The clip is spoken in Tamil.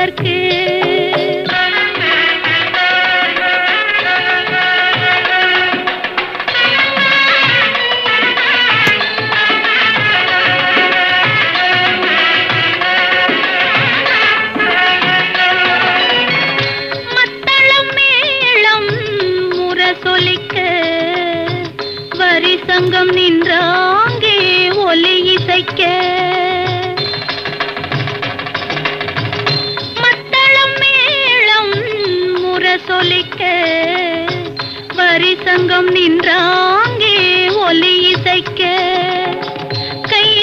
கேட்பதற்கு சங்கம் நின்றாங்கே ஒலி இசைக்க மத்தளம் மேளம் முரசொலிக்க வரி சங்கம் நின்றாங்கே ஒலி இசைக்க